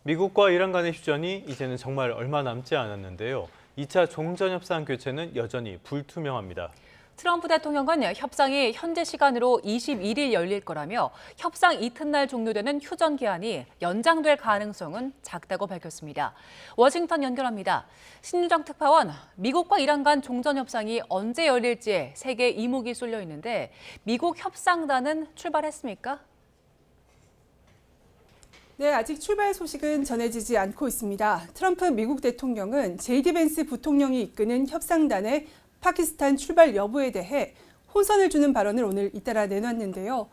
미국과 이란 간의 휴전이 이제는 정말 얼마 남지 않았는데요. 2차 종전협상 교체는 여전히 불투명합니다. 트럼프 대통령은 협상이 현재 시간으로 21일 열릴 거라며 협상 이튿날 종료되는 휴전 기한이 연장될 가능성은 작다고 밝혔습니다. 워싱턴 연결합니다. 신유정 특파원, 미국과 이란 간 종전 협상이 언제 열릴지 세계 이목이 쏠려 있는데 미국 협상단은 출발했습니까? 네, 아직 출발 소식은 전해지지 않고 있습니다. 트럼프 미국 대통령은 제이디 벤스 부통령이 이끄는 협상단의 파키스탄 출발 여부에 대해 혼선을 주는 발언을 오늘 잇따라 내놨는데요.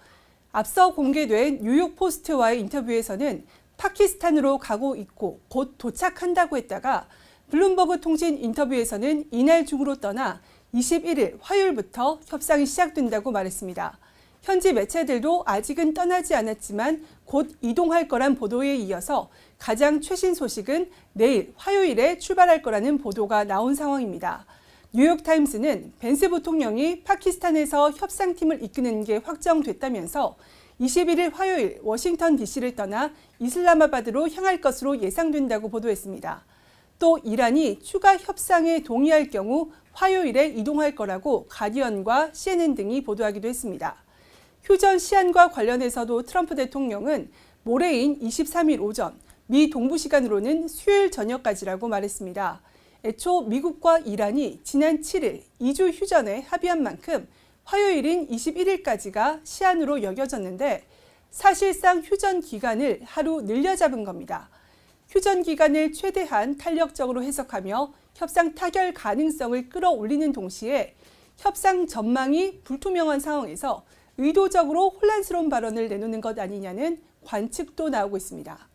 앞서 공개된 뉴욕 포스트와의 인터뷰에서는 파키스탄으로 가고 있고 곧 도착한다고 했다가 블룸버그 통신 인터뷰에서는 이날 중으로 떠나 21일 화요일부터 협상이 시작된다고 말했습니다. 현지 매체들도 아직은 떠나지 않았지만 곧 이동할 거란 보도에 이어서 가장 최신 소식은 내일 화요일에 출발할 거라는 보도가 나온 상황입니다. 뉴욕타임스는 벤스 부통령이 파키스탄에서 협상팀을 이끄는 게 확정됐다면서 21일 화요일 워싱턴 DC를 떠나 이슬라마바드로 향할 것으로 예상된다고 보도했습니다. 또 이란이 추가 협상에 동의할 경우 화요일에 이동할 거라고 가디언과 CNN 등이 보도하기도 했습니다. 휴전 시한과 관련해서도 트럼프 대통령은 모레인 23일 오전, 미 동부 시간으로는 수요일 저녁까지라고 말했습니다. 애초 미국과 이란이 지난 7일 2주 휴전에 합의한 만큼 화요일인 21일까지가 시한으로 여겨졌는데 사실상 휴전 기간을 하루 늘려 잡은 겁니다. 휴전 기간을 최대한 탄력적으로 해석하며 협상 타결 가능성을 끌어올리는 동시에 협상 전망이 불투명한 상황에서 의도적으로 혼란스러운 발언을 내놓는 것 아니냐는 관측도 나오고 있습니다.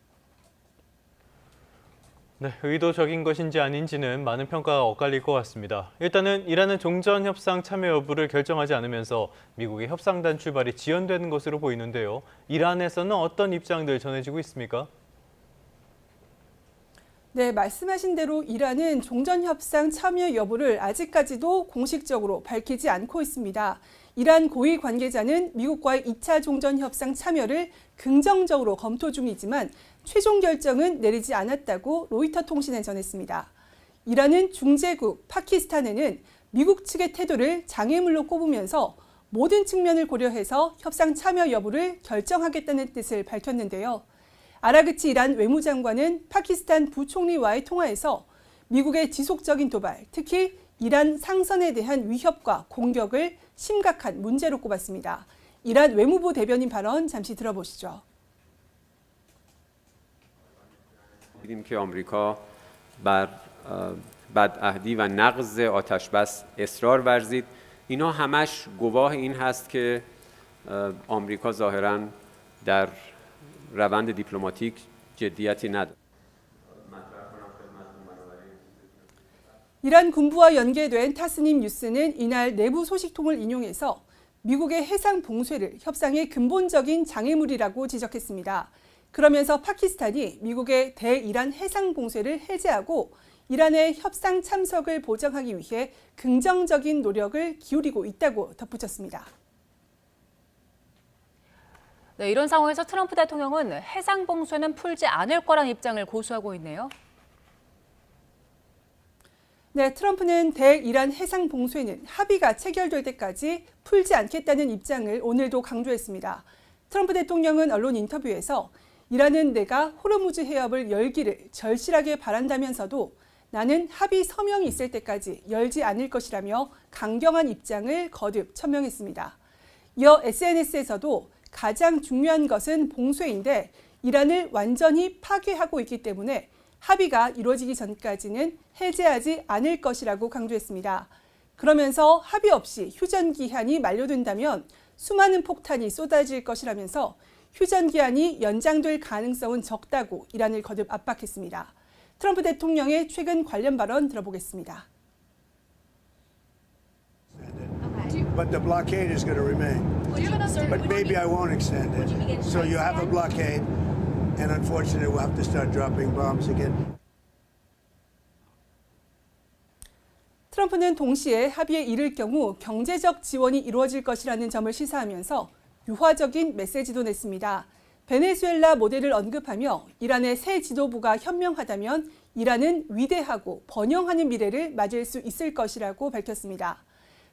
네, 의도적인 것인지 아닌지는 많은 평가가 엇갈릴 것 같습니다. 일단은 이란은 종전협상 참여 여부를 결정하지 않으면서 미국의 협상단 출발이 지연되는 것으로 보이는데요. 이란에서는 어떤 입장들 전해지고 있습니까? 네, 말씀하신 대로 이란은 종전협상 참여 여부를 아직까지도 공식적으로 밝히지 않고 있습니다. 이란 고위 관계자는 미국과의 2차 종전협상 참여를 긍정적으로 검토 중이지만 최종 결정은 내리지 않았다고 로이터 통신에 전했습니다. 이란은 중재국 파키스탄에는 미국 측의 태도를 장애물로 꼽으면서 모든 측면을 고려해서 협상 참여 여부를 결정하겠다는 뜻을 밝혔는데요. 아라그치 이란 외무장관은 파키스탄 부총리와의 통화에서 미국의 지속적인 도발, 특히 이란 상선에 대한 위협과 공격을 심각한 문제로 꼽았습니다. 이란 외무부 대변인 발언 잠시 들어보시죠. دیدیم که آمریکا بر بدعهدی و نقض آتشبس اصرار ورزید. اینا همش گواه این هست که آمریکا ظاهراً در روند دیپلماتیک جدیتی ندارد. 이란 군부와 연계된 타스님 뉴스는 이날 내부 소식통을 인용해서 미국의 해상 봉쇄를 협상의 근본적인 장애물이라고 지적했습니다. 그러면서 파키스탄이 미국의 대이란 해상 봉쇄를 해제하고 이란의 협상 참석을 보장하기 위해 긍정적인 노력을 기울이고 있다고 덧붙였습니다. 네, 이런 상황에서 트럼프 대통령은 해상 봉쇄는 풀지 않을 거란 입장을 고수하고 있네요. 네, 트럼프는 대이란 해상 봉쇄는 합의가 체결될 때까지 풀지 않겠다는 입장을 오늘도 강조했습니다. 트럼프 대통령은 언론 인터뷰에서 이란은 내가 호르무즈 해협을 열기를 절실하게 바란다면서도 나는 합의 서명이 있을 때까지 열지 않을 것이라며 강경한 입장을 거듭 천명했습니다. 이어 SNS에서도 가장 중요한 것은 봉쇄인데 이란을 완전히 파괴하고 있기 때문에 합의가 이루어지기 전까지는 해제하지 않을 것이라고 강조했습니다. 그러면서 합의 없이 휴전 기한이 만료된다면 수많은 폭탄이 쏟아질 것이라면서 휴전 기한이 연장될 가능성은 적다고 이란을 거듭 압박했습니다. 트럼프 대통령의 최근 관련 발언 들어보겠습니다. But the blockade is going to remain. But maybe I won't extend it. So you have a blockade, and unfortunately we'll have to start dropping bombs again. 트럼프는 동시에 합의에 이를 경우 경제적 지원이 이루어질 것이라는 점을 시사하면서 유화적인 메시지도 냈습니다. 베네수엘라 모델을 언급하며 이란의 새 지도부가 현명하다면 이란은 위대하고 번영하는 미래를 맞을 수 있을 것이라고 밝혔습니다.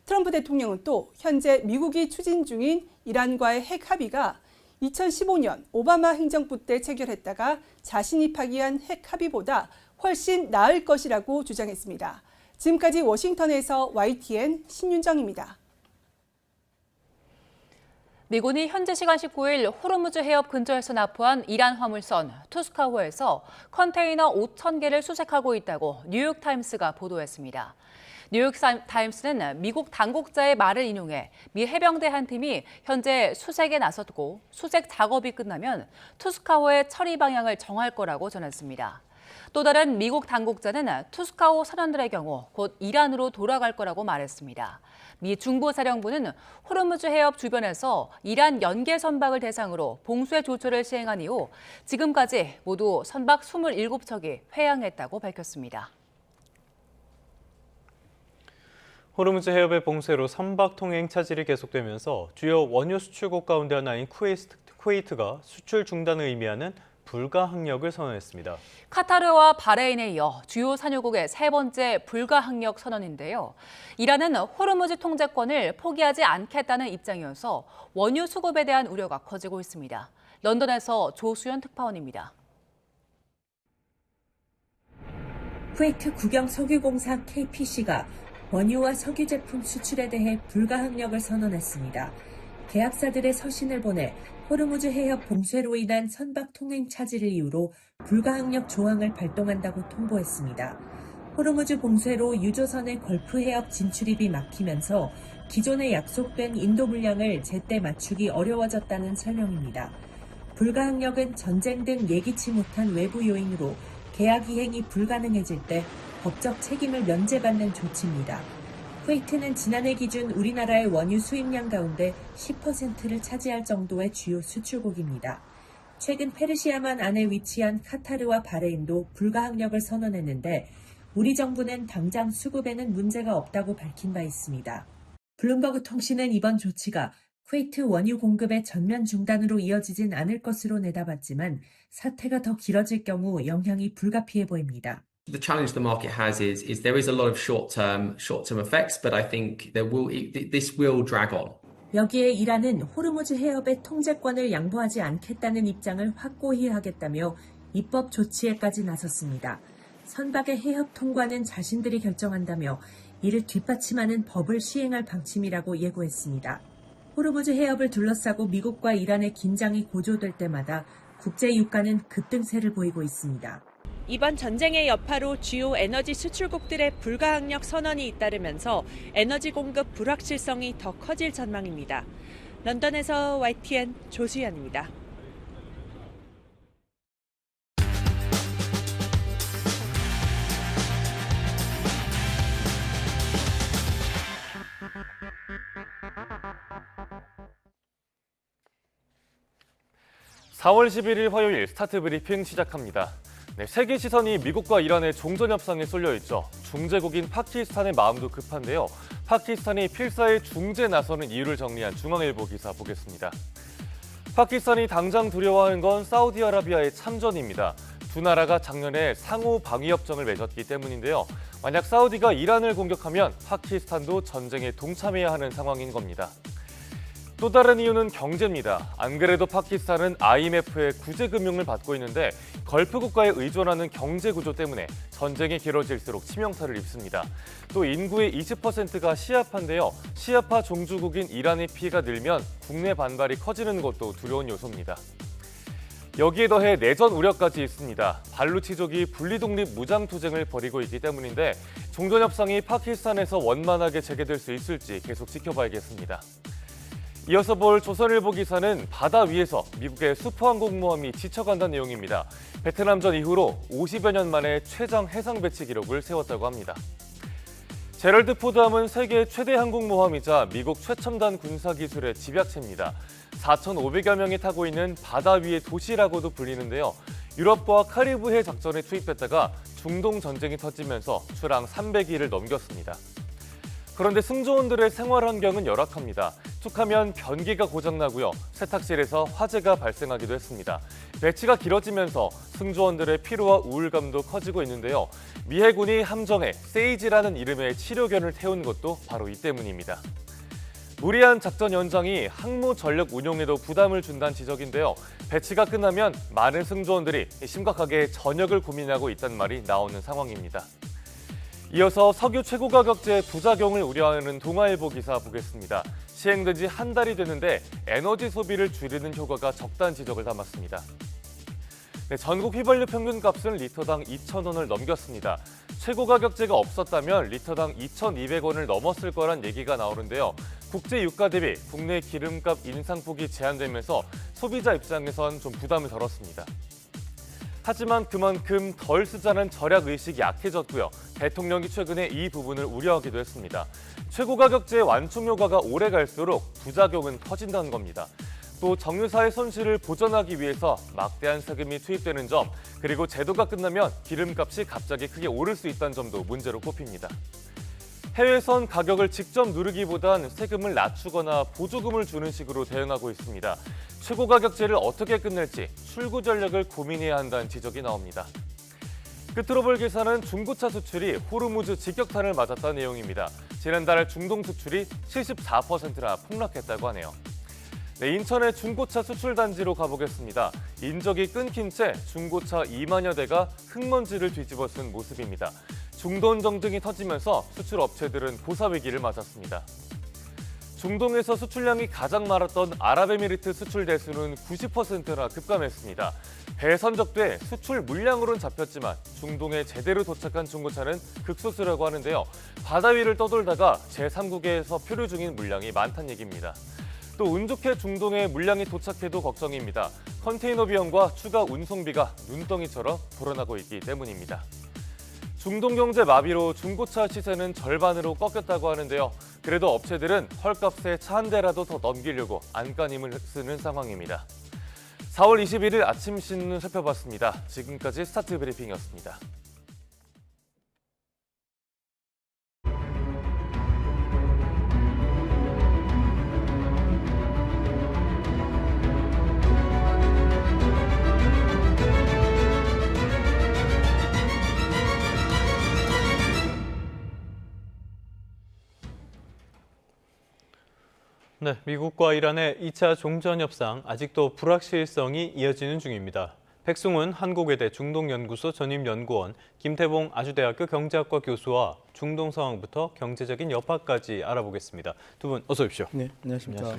트럼프 대통령은 또 현재 미국이 추진 중인 이란과의 핵 합의가 2015년 오바마 행정부 때 체결했다가 자신이 파기한 핵 합의보다 훨씬 나을 것이라고 주장했습니다. 지금까지 워싱턴에서 YTN 신윤정입니다. 미군이 현지 시간 19일 호르무즈 해협 근처에서 납포한 이란 화물선 투스카호에서 컨테이너 5,000개를 수색하고 있다고 뉴욕타임스가 보도했습니다. 뉴욕타임스는 미국 당국자의 말을 인용해 미 해병대 한 팀이 현재 수색에 나섰고 수색 작업이 끝나면 투스카호의 처리 방향을 정할 거라고 전했습니다. 또 다른 미국 당국자는 투스카호 선원들의 경우 곧 이란으로 돌아갈 거라고 말했습니다. 미 중부사령부는 호르무즈 해협 주변에서 이란 연계 선박을 대상으로 봉쇄 조처를 시행한 이후 지금까지 모두 선박 27척이 회항했다고 밝혔습니다. 호르무즈 해협의 봉쇄로 선박 통행 차질이 계속되면서 주요 원유 수출국 가운데 하나인 쿠웨이트가 수출 중단을 의미하는 불가항력을 선언했습니다. 카타르와 바레인에 이어 주요 산유국의 세 번째 불가항력 선언인데요. 이란은 호르무즈 통제권을 포기하지 않겠다는 입장이어서 원유 수급에 대한 우려가 커지고 있습니다. 런던에서 조수연 특파원입니다. 쿠웨이트 국영 석유공사 KPC가 원유와 석유 제품 수출에 대해 불가항력을 선언했습니다. 계약사들의 서신을 보내 호르무즈 해협 봉쇄로 인한 선박 통행 차질을 이유로 불가항력 조항을 발동한다고 통보했습니다. 호르무즈 봉쇄로 유조선의 걸프 해협 진출입이 막히면서 기존에 약속된 인도 물량을 제때 맞추기 어려워졌다는 설명입니다. 불가항력은 전쟁 등 예기치 못한 외부 요인으로 계약 이행이 불가능해질 때 법적 책임을 면제받는 조치입니다. 쿠웨이트는 지난해 기준 우리나라의 원유 수입량 가운데 10%를 차지할 정도의 주요 수출국입니다. 최근 페르시아만 안에 위치한 카타르와 바레인도 불가항력을 선언했는데 우리 정부는 당장 수급에는 문제가 없다고 밝힌 바 있습니다. 블룸버그 통신은 이번 조치가 쿠웨이트 원유 공급의 전면 중단으로 이어지진 않을 것으로 내다봤지만 사태가 더 길어질 경우 영향이 불가피해 보입니다. The challenge the market has is there is a lot of short-term effects, but I think this will drag on. 여기에 이란은 호르무즈 해협의 통제권을 양보하지 않겠다는 입장을 확고히 하겠다며 입법 조치에까지 나섰습니다. 선박의 해협 통과는 자신들이 결정한다며 이를 뒷받침하는 법을 시행할 방침이라고 예고했습니다. 호르무즈 해협을 둘러싸고 미국과 이란의 긴장이 고조될 때마다 국제 유가는 급등세를 보이고 있습니다. 이번 전쟁의 여파로 주요 에너지 수출국들의 불가항력 선언이 잇따르면서 에너지 공급 불확실성이 더 커질 전망입니다. 런던에서 YTN 조수연입니다. (4월 11일) 화요일 스타트 브리핑 시작합니다. 네, 세계 시선이 미국과 이란의 종전 협상에 쏠려 있죠. 중재국인 파키스탄의 마음도 급한데요. 파키스탄이 필사의 중재 나서는 이유를 정리한 중앙일보 기사 보겠습니다. 파키스탄이 당장 두려워하는 건 사우디아라비아의 참전입니다. 두 나라가 작년에 상호 방위협정을 맺었기 때문인데요. 만약 사우디가 이란을 공격하면 파키스탄도 전쟁에 동참해야 하는 상황인 겁니다. 또 다른 이유는 경제입니다. 안 그래도 파키스탄은 IMF의 구제 금융을 받고 있는데 걸프 국가에 의존하는 경제 구조 때문에 전쟁이 길어질수록 치명타를 입습니다. 또 인구의 20%가 시아파인데요. 시아파 종주국인 이란의 피해가 늘면 국내 반발이 커지는 것도 두려운 요소입니다. 여기에 더해 내전 우려까지 있습니다. 발루치족이 분리독립 무장투쟁을 벌이고 있기 때문인데 종전협상이 파키스탄에서 원만하게 재개될 수 있을지 계속 지켜봐야겠습니다. 이어서 볼 조선일보 기사는 바다 위에서 미국의 슈퍼항공모함이 지쳐간다는 내용입니다. 베트남전 이후로 50여 년 만에 최장 해상 배치 기록을 세웠다고 합니다. 제럴드 포드함은 세계 최대 항공모함이자 미국 최첨단 군사기술의 집약체입니다. 4,500여 명이 타고 있는 바다 위의 도시라고도 불리는데요. 유럽과 카리브해 작전에 투입됐다가 중동 전쟁이 터지면서 출항 300일을 넘겼습니다. 그런데 승조원들의 생활 환경은 열악합니다. 툭하면 변기가 고장나고요. 세탁실에서 화재가 발생하기도 했습니다. 배치가 길어지면서 승조원들의 피로와 우울감도 커지고 있는데요. 미 해군이 함정에 세이지라는 이름의 치료견을 태운 것도 바로 이 때문입니다. 무리한 작전 연장이 항모 전력 운용에도 부담을 준다는 지적인데요. 배치가 끝나면 많은 승조원들이 심각하게 전역을 고민하고 있다는 말이 나오는 상황입니다. 이어서 석유 최고가격제 부작용을 우려하는 동아일보 기사 보겠습니다. 시행된 지 한 달이 됐는데 에너지 소비를 줄이는 효과가 적다는 지적을 담았습니다. 네, 전국 휘발유 평균값은 리터당 2,000원을 넘겼습니다. 최고가격제가 없었다면 리터당 2,200원을 넘었을 거란 얘기가 나오는데요. 국제 유가 대비 국내 기름값 인상폭이 제한되면서 소비자 입장에선 좀 부담을 덜었습니다. 하지만 그만큼 덜 쓰자는 절약 의식이 약해졌고요. 대통령이 최근에 이 부분을 우려하기도 했습니다. 최고가격제의 완충 효과가 오래 갈수록 부작용은 커진다는 겁니다. 또 정유사의 손실을 보전하기 위해서 막대한 세금이 투입되는 점, 그리고 제도가 끝나면 기름값이 갑자기 크게 오를 수 있다는 점도 문제로 꼽힙니다. 해외선 가격을 직접 누르기보단 세금을 낮추거나 보조금을 주는 식으로 대응하고 있습니다. 최고가격제를 어떻게 끝낼지 출구 전략을 고민해야 한다는 지적이 나옵니다. 끝으로 볼 기사는 중고차 수출이 호르무즈 직격탄을 맞았다는 내용입니다. 지난달 중동 수출이 74%나 폭락했다고 하네요. 네, 인천의 중고차 수출 단지로 가보겠습니다. 인적이 끊긴 채 중고차 2만여 대가 흙먼지를 뒤집어 쓴 모습입니다. 중동 정쟁이 터지면서 수출 업체들은 고사 위기를 맞았습니다. 중동에서 수출량이 가장 많았던 아랍에미리트 수출 대수는 90%나 급감했습니다. 배에 선적돼 수출 물량으로는 잡혔지만 중동에 제대로 도착한 중고차는 극소수라고 하는데요. 바다 위를 떠돌다가 제3국에서 표류 중인 물량이 많다는 얘기입니다. 또 운 좋게 중동에 물량이 도착해도 걱정입니다. 컨테이너 비용과 추가 운송비가 눈덩이처럼 불어나고 있기 때문입니다. 중동 경제 마비로 중고차 시세는 절반으로 꺾였다고 하는데요. 그래도 업체들은 헐값에 차 한 대라도 더 넘기려고 안간힘을 쓰는 상황입니다. 4월 21일 아침 신문 살펴봤습니다. 지금까지 스타트 브리핑이었습니다. 네, 미국과 이란의 2차 종전 협상 아직도 불확실성이 이어지는 중입니다. 백승훈 한국외대 중동연구소 전임연구원, 김태봉 아주대학교 경제학과 교수와 중동 상황부터 경제적인 여파까지 알아보겠습니다. 두 분 어서 오십시오. 네, 안녕하십니까.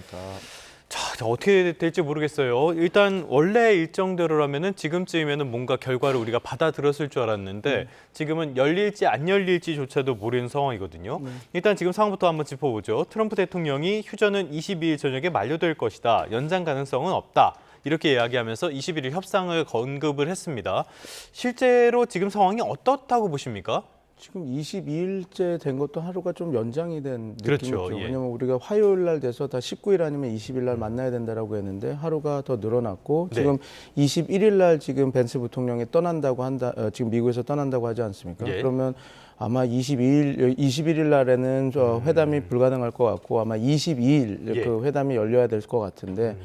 자, 어떻게 될지 모르겠어요. 일단 원래 일정대로라면은 지금쯤이면은 뭔가 결과를 우리가 받아들였을 줄 알았는데 지금은 열릴지 안 열릴지조차도 모르는 상황이거든요. 일단 지금 상황부터 한번 짚어보죠. 트럼프 대통령이 휴전은 22일 저녁에 만료될 것이다. 연장 가능성은 없다. 이렇게 이야기하면서 21일 협상을 언급을 했습니다. 실제로 지금 상황이 어떻다고 보십니까? 지금 22일째 된 것도 하루가 좀 연장이 된 그렇죠, 느낌이죠. 예. 왜냐하면 우리가 화요일 날 돼서 다 19일 아니면 20일 날 만나야 된다라고 했는데 하루가 더 늘어났고 네. 지금 21일 날 지금 벤스 부통령이 떠난다고 한다. 지금 미국에서 떠난다고 하지 않습니까? 예. 그러면 아마 21일 날에는 저 회담이 불가능할 것 같고 아마 22일 예. 그 회담이 열려야 될 것 같은데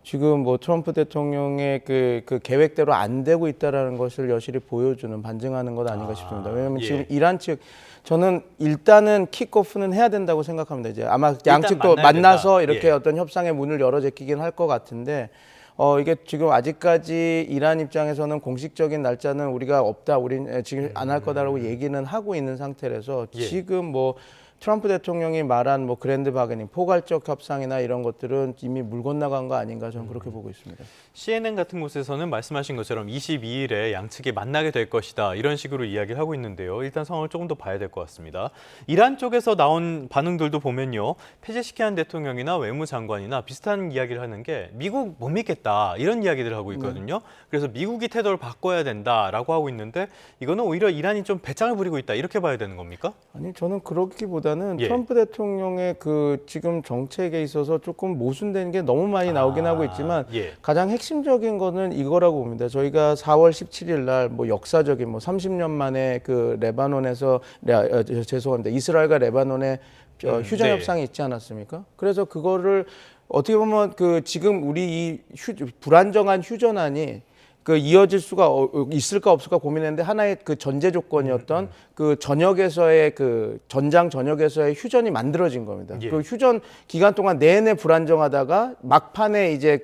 지금 뭐 트럼프 대통령의 그 계획대로 안 되고 있다라는 것을 여실히 보여주는 반증하는 것 아닌가 싶습니다. 왜냐하면 예. 지금 이란 측 저는 일단은 킥오프는 해야 된다고 생각합니다. 이제 아마 양측도 만나서 된다. 이렇게 예. 어떤 협상의 문을 열어 제끼긴 할 것 같은데 이게 지금 아직까지 이란 입장에서는 공식적인 날짜는 우리가 없다. 우린 지금 안 할 거다라고 얘기는 하고 있는 상태라서 예. 지금 뭐 트럼프 대통령이 말한 뭐 그랜드 바게닝, 포괄적 협상이나 이런 것들은 이미 물 건너간 거 아닌가 저는 그렇게 보고 있습니다. CNN 같은 곳에서는 말씀하신 것처럼 22일에 양측이 만나게 될 것이다. 이런 식으로 이야기를 하고 있는데요. 일단 상황을 조금 더 봐야 될 것 같습니다. 이란 쪽에서 나온 반응들도 보면요. 페제시키안 대통령이나 외무장관이나 비슷한 이야기를 하는 게 미국 못 믿겠다. 이런 이야기들을 하고 있거든요. 그래서 미국이 태도를 바꿔야 된다라고 하고 있는데 이거는 오히려 이란이 좀 배짱을 부리고 있다. 이렇게 봐야 되는 겁니까? 아니 저는 그렇기보다는 예. 트럼프 대통령의 그 지금 정책에 있어서 조금 모순되는 게 너무 많이 나오긴 하고 있지만 예. 가장 핵심적인 거는 이거라고 봅니다. 저희가 4월 17일 날 뭐 역사적인 뭐 30년 만에 그 레바논에서 죄송합니다. 이스라엘과 레바논의 휴전 네. 협상이 있지 않았습니까? 그래서 그거를 어떻게 보면 그 지금 우리 이 불안정한 휴전안이 그 이어질 수가 있을까 없을까 고민했는데 하나의 그 전제 조건이었던 그 전역에서의 그 전장 전역에서의 휴전이 만들어진 겁니다. 예. 그 휴전 기간 동안 내내 불안정하다가 막판에 이제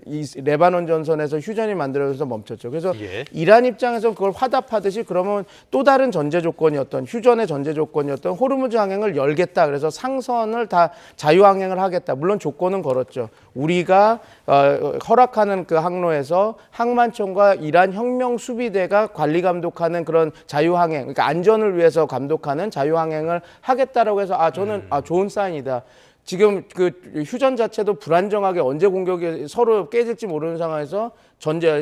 이 레바논 전선에서 휴전이 만들어져서 멈췄죠. 그래서 예. 이란 입장에서 그걸 화답하듯이 그러면 또 다른 전제 조건이었던 휴전의 전제 조건이었던 호르무즈 항행을 열겠다. 그래서 상선을 다 자유항행을 하겠다. 물론 조건은 걸었죠. 우리가 허락하는 그 항로에서 항만청과 이란 혁명 수비대가 관리 감독하는 그런 자유항행, 그러니까 안전을 위해서 감독하는 자유항행을 하겠다라고 해서 저는 좋은 사인이다. 지금 그 휴전 자체도 불안정하게 언제 공격이 서로 깨질지 모르는 상황에서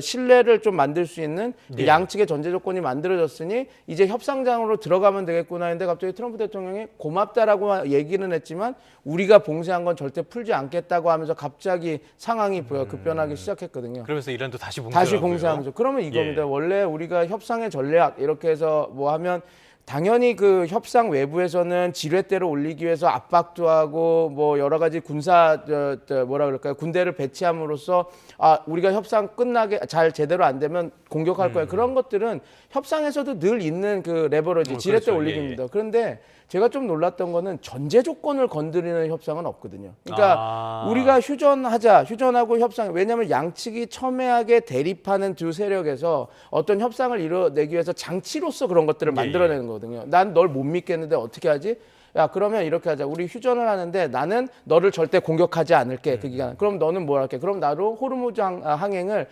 신뢰를 좀 만들 수 있는 네. 양측의 전제 조건이 만들어졌으니 이제 협상장으로 들어가면 되겠구나 했는데 갑자기 트럼프 대통령이 고맙다라고 얘기는 했지만 우리가 봉쇄한 건 절대 풀지 않겠다고 하면서 갑자기 상황이 급변하기 시작했거든요. 그러면서 이란도 다시 봉쇄하고요. 봉쇄하면서 그러면 이겁니다. 예. 원래 우리가 협상의 전략 이렇게 해서 뭐 하면 당연히 그 협상 외부에서는 지렛대를 올리기 위해서 압박도 하고 뭐 여러 가지 군사 뭐라 그럴까요? 군대를 배치함으로써 우리가 협상 끝나게 잘 제대로 안 되면 공격할 거야. 그런 것들은 협상에서도 늘 있는 그 레버러지 지렛대 그렇죠. 올리기입니다. 예. 그런데 제가 좀 놀랐던 거는 전제 조건을 건드리는 협상은 없거든요. 그러니까 우리가 휴전하고 협상. 왜냐하면 양측이 첨예하게 대립하는 두 세력에서 어떤 협상을 이뤄내기 위해서 장치로서 그런 것들을 만들어내는 거거든요. 난 널 못 믿겠는데 어떻게 하지? 야, 그러면 이렇게 하자. 우리 휴전을 하는데 나는 너를 절대 공격하지 않을게. 그 기간. 그럼 너는 뭘 할게? 그럼 나로 호르무즈 항행을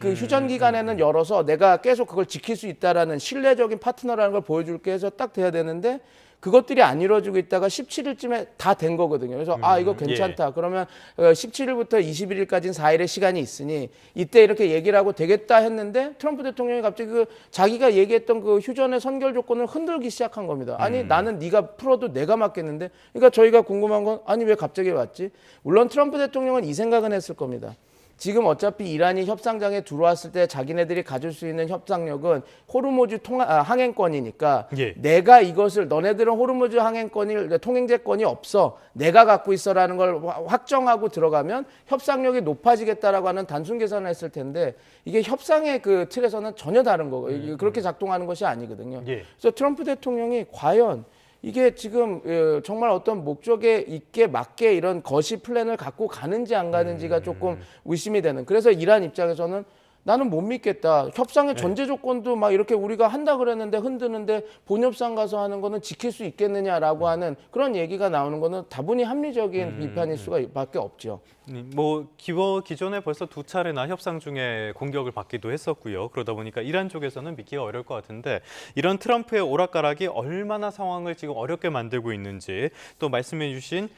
그 휴전 기간에는 열어서 내가 계속 그걸 지킬 수 있다라는 신뢰적인 파트너라는 걸 보여줄게 해서 딱 돼야 되는데 그것들이 안 이루어지고 있다가 17일쯤에 다 된 거거든요. 그래서 이거 괜찮다. 예. 그러면 17일부터 21일까지는 4일의 시간이 있으니 이때 이렇게 얘기를 하고 되겠다 했는데 트럼프 대통령이 갑자기 자기가 얘기했던 그 휴전의 선결 조건을 흔들기 시작한 겁니다. 아니 나는 네가 풀어도 내가 맞겠는데. 그러니까 저희가 궁금한 건 아니 왜 갑자기 왔지? 물론 트럼프 대통령은 이 생각은 했을 겁니다. 지금 어차피 이란이 협상장에 들어왔을 때 자기네들이 가질 수 있는 협상력은 호르무즈 항행권이니까 예. 내가 이것을 너네들은 호르무즈 통행제권이 없어. 내가 갖고 있어라는 걸 확정하고 들어가면 협상력이 높아지겠다라고 하는 단순 계산을 했을 텐데 이게 협상의 그 틀에서는 전혀 다른 거고 그렇게 작동하는 것이 아니거든요. 예. 그래서 트럼프 대통령이 과연 이게 지금 정말 어떤 목적에 있게 맞게 이런 거시 플랜을 갖고 가는지 안 가는지가 조금 의심이 되는. 그래서 이란 입장에서는 나는 못 믿겠다. 협상의 전제 조건도 막 이렇게 우리가 한다 그랬는데 흔드는데 본협상 가서 하는 거는 지킬 수 있겠느냐라고 하는 그런 얘기가 나오는 거는 다분히 합리적인 비판일 수밖에 없죠. 뭐 기존에 벌써 2차례나 협상 중에 공격을 받기도 했었고요. 그러다 보니까 이란 쪽에서는 믿기가 어려울 것 같은데 이런 트럼프의 오락가락이 얼마나 상황을 지금 어렵게 만들고 있는지 또 말씀해 주신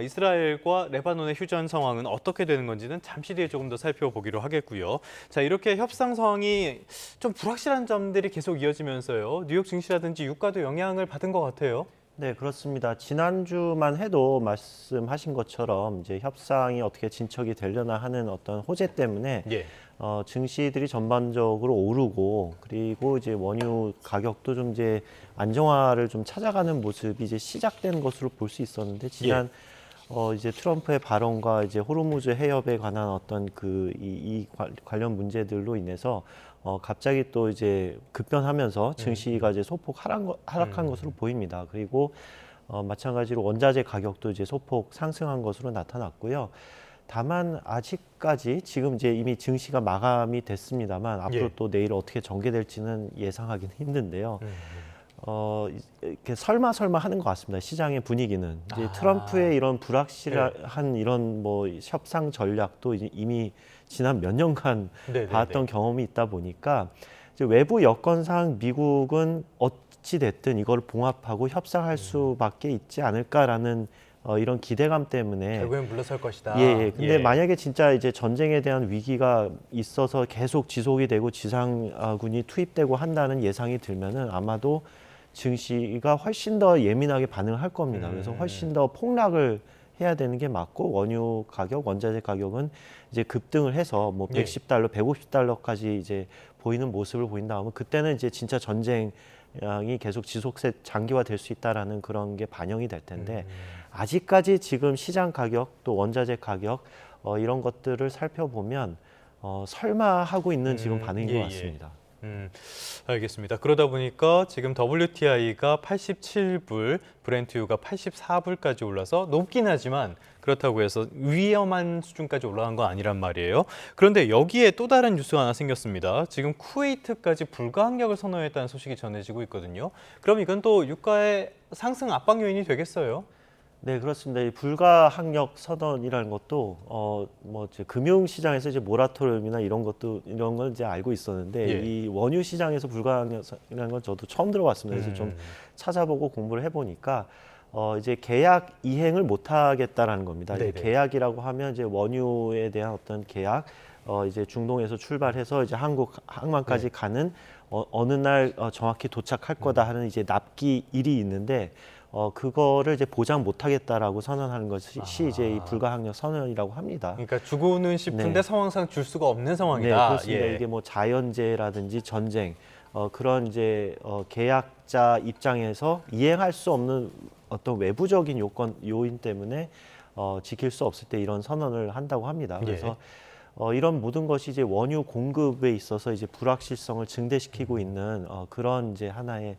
이스라엘과 레바논의 휴전 상황은 어떻게 되는 건지는 잠시 뒤에 조금 더 살펴보기로 하겠고요. 자, 이렇게 협상 상황이 좀 불확실한 점들이 계속 이어지면서요. 뉴욕 증시라든지 유가도 영향을 받은 것 같아요. 네, 그렇습니다. 지난주만 해도 말씀하신 것처럼 이제 협상이 어떻게 진척이 되려나 하는 어떤 호재 때문에 예. 증시들이 전반적으로 오르고 그리고 이제 원유 가격도 좀 이제 안정화를 좀 찾아가는 모습이 이제 시작된 것으로 볼 수 있었는데 지난 이제 트럼프의 발언과 이제 호르무즈 해협에 관한 어떤 이 관련 문제들로 인해서 갑자기 또 이제 급변하면서 증시가 이제 소폭 하락한 것으로 보입니다. 그리고 마찬가지로 원자재 가격도 이제 소폭 상승한 것으로 나타났고요. 다만 아직까지 지금 이제 이미 증시가 마감이 됐습니다만 앞으로 또 내일 어떻게 전개될지는 예상하기는 힘든데요. 이렇게 설마 하는 것 같습니다. 시장의 분위기는 이제 트럼프의 이런 불확실한 이런 뭐 협상 전략도 이미 지난 몇 년간 봤던 경험이 있다 보니까 이제 외부 여건상 미국은 어찌 됐든 이걸 봉합하고 협상할 수밖에 있지 않을까라는 이런 기대감 때문에 결국엔 물러설 것이다. 예. 근데 만약에 진짜 이제 전쟁에 대한 위기가 있어서 계속 지속이 되고 지상군이 투입되고 한다는 예상이 들면은 아마도 증시가 훨씬 더 예민하게 반응을 할 겁니다. 그래서 훨씬 더 폭락을 해야 되는 게 맞고 원유 가격, 원자재 가격은 이제 급등을 해서 뭐 110달러, 150달러까지 이제 보이는 모습을 보인다면 그때는 이제 진짜 전쟁이 계속 장기화될 수 있다라는 그런 게 반영이 될 텐데 아직까지 지금 시장 가격 또 원자재 가격 이런 것들을 살펴보면 설마 하고 있는 지금 반응인 것 같습니다. 알겠습니다. 그러다 보니까 지금 WTI가 87불, 브렌트유가 84불까지 올라서 높긴 하지만 그렇다고 해서 위험한 수준까지 올라간 건 아니란 말이에요. 그런데 여기에 또 다른 뉴스가 하나 생겼습니다. 지금 쿠웨이트까지 불가항력을 선언했다는 소식이 전해지고 있거든요. 그럼 이건 또 유가의 상승 압박 요인이 되겠어요? 네, 그렇습니다. 이 불가항력 선언이라는 것도 이제 금융 시장에서 이제 모라토리움이나 이런 걸 이제 알고 있었는데 예. 이 원유 시장에서 불가항력이라는 건 저도 처음 들어봤습니다. 그래서 좀 찾아보고 공부를 해보니까 이제 계약 이행을 못 하겠다라는 겁니다. 네네. 계약이라고 하면 이제 원유에 대한 어떤 계약, 이제 중동에서 출발해서 이제 한국 항만까지 가는 어느 날 정확히 도착할 거다 하는 이제 납기일이 있는데. 그거를 이제 보장 못하겠다라고 선언하는 것이 이제 이 불가항력 선언이라고 합니다. 그러니까 주고는 싶은데 네. 상황상 줄 수가 없는 상황이다. 네, 그렇습니다. 예. 이게 뭐 자연재해라든지 전쟁 그런 이제 계약자 입장에서 이행할 수 없는 어떤 외부적인 요인 때문에 지킬 수 없을 때 이런 선언을 한다고 합니다. 그래서 이런 모든 것이 이제 원유 공급에 있어서 이제 불확실성을 증대시키고 있는 그런 이제 하나의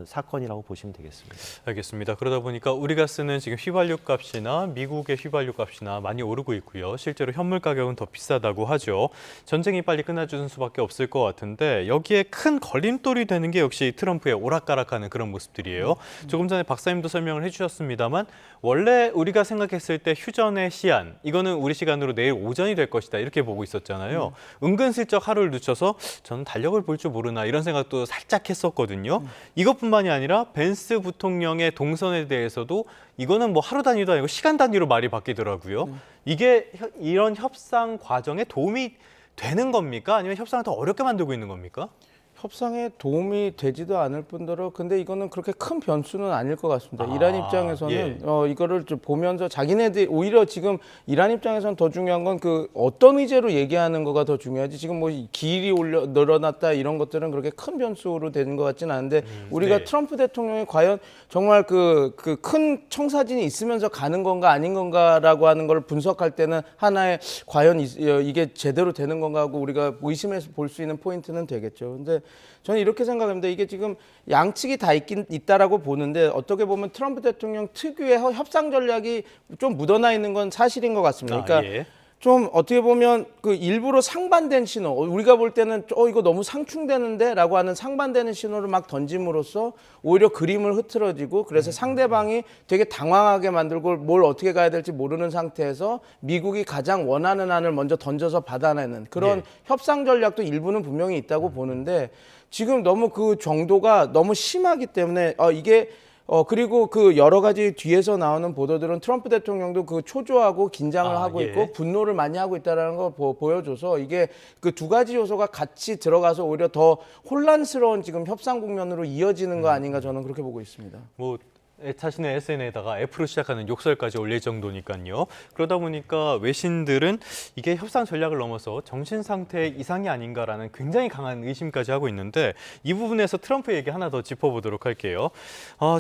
사건이라고 보시면 되겠습니다. 알겠습니다. 그러다 보니까 우리가 쓰는 지금 휘발유 값이나 미국의 휘발유 값이나 많이 오르고 있고요. 실제로 현물 가격은 더 비싸다고 하죠. 전쟁이 빨리 끝나주는 수밖에 없을 것 같은데 여기에 큰 걸림돌이 되는 게 역시 트럼프의 오락가락하는 그런 모습들이에요. 조금 전에 박사님도 설명을 해주셨습니다만 원래 우리가 생각했을 때 휴전의 시한, 이거는 우리 시간으로 내일 오전이 될 것이다 이렇게 보고 있었잖아요. 은근슬쩍 하루를 늦춰서 저는 달력을 볼 줄 모르나 이런 생각도 살짝 했었거든요. 이것뿐만이 아니라 벤스 부통령의 동선에 대해서도 이거는 뭐 하루 단위도 아니고 시간 단위로 말이 바뀌더라고요. 이게 이런 협상 과정에 도움이 되는 겁니까? 아니면 협상을 더 어렵게 만들고 있는 겁니까? 협상에 도움이 되지도 않을 뿐더러 근데 이거는 그렇게 큰 변수는 아닐 것 같습니다. 이란 입장에서는 이거를 좀 보면서 자기네들 오히려 지금 이란 입장에서는 더 중요한 건 그 어떤 의제로 얘기하는 거가 더 중요하지 지금 뭐 기일이 늘어났다 이런 것들은 그렇게 큰 변수로 되는 것 같지는 않은데 우리가 트럼프 대통령이 과연 정말 그 큰 청사진이 있으면서 가는 건가 아닌 건가라고 하는 걸 분석할 때는 하나의 과연 이게 제대로 되는 건가 하고 우리가 의심해서 볼 수 있는 포인트는 되겠죠. 근데 저는 이렇게 생각합니다. 이게 지금 양측이 다 있다라고 보는데 어떻게 보면 트럼프 대통령 특유의 협상 전략이 좀 묻어나 있는 건 사실인 것 같습니다. 그러니까 좀 어떻게 보면 그 일부러 상반된 신호, 우리가 볼 때는 이거 너무 상충되는데라고 하는 상반되는 신호를 막 던짐으로써 오히려 그림을 흐트러지고 그래서 상대방이 되게 당황하게 만들고 뭘 어떻게 가야 될지 모르는 상태에서 미국이 가장 원하는 안을 먼저 던져서 받아내는 그런 협상 전략도 일부는 분명히 있다고 보는데 지금 너무 그 정도가 너무 심하기 때문에 이게 그리고 그 여러 가지 뒤에서 나오는 보도들은 트럼프 대통령도 그 초조하고 긴장을 하고 있고 분노를 많이 하고 있다는 걸 보여줘서 이게 그 두 가지 요소가 같이 들어가서 오히려 더 혼란스러운 지금 협상 국면으로 이어지는 거 아닌가 저는 그렇게 보고 있습니다. 자신의 SNS에다가 F로 시작하는 욕설까지 올릴 정도니까요. 그러다 보니까 외신들은 이게 협상 전략을 넘어서 정신 상태의 이상이 아닌가라는 굉장히 강한 의심까지 하고 있는데 이 부분에서 트럼프 얘기 하나 더 짚어보도록 할게요.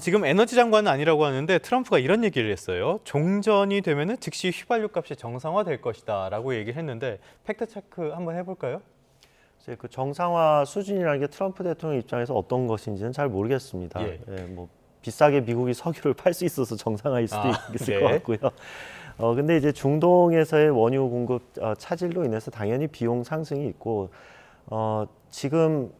지금 에너지 장관은 아니라고 하는데 트럼프가 이런 얘기를 했어요. 종전이 되면은 즉시 휘발유 값이 정상화될 것이다라고 얘기를 했는데 팩트 체크 한번 해볼까요? 그 정상화 수준이라는 게 트럼프 대통령 입장에서 어떤 것인지는 잘 모르겠습니다. 비싸게 미국이 석유를 팔 수 있어서 정상화일 수도 있을 것 같고요. 근데 이제 중동에서의 원유 공급 차질로 인해서 당연히 비용 상승이 있고 지금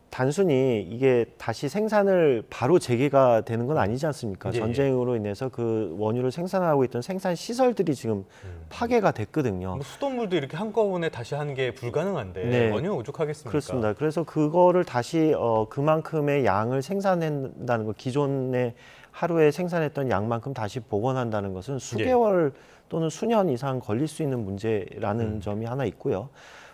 단순히 이게 다시 생산을 바로 재개가 되는 건 아니지 않습니까? 전쟁으로 인해서 그 원유를 생산하고 있던 생산 시설들이 지금 파괴가 됐거든요. 수돗물도 이렇게 한꺼번에 다시 하는 게 불가능한데 원유가 오죽하겠습니까? 그렇습니다. 그래서 그거를 다시 그만큼의 양을 생산한다는 거, 기존에 하루에 생산했던 양만큼 다시 복원한다는 것은 수개월 또는 수년 이상 걸릴 수 있는 문제라는 점이 하나 있고요.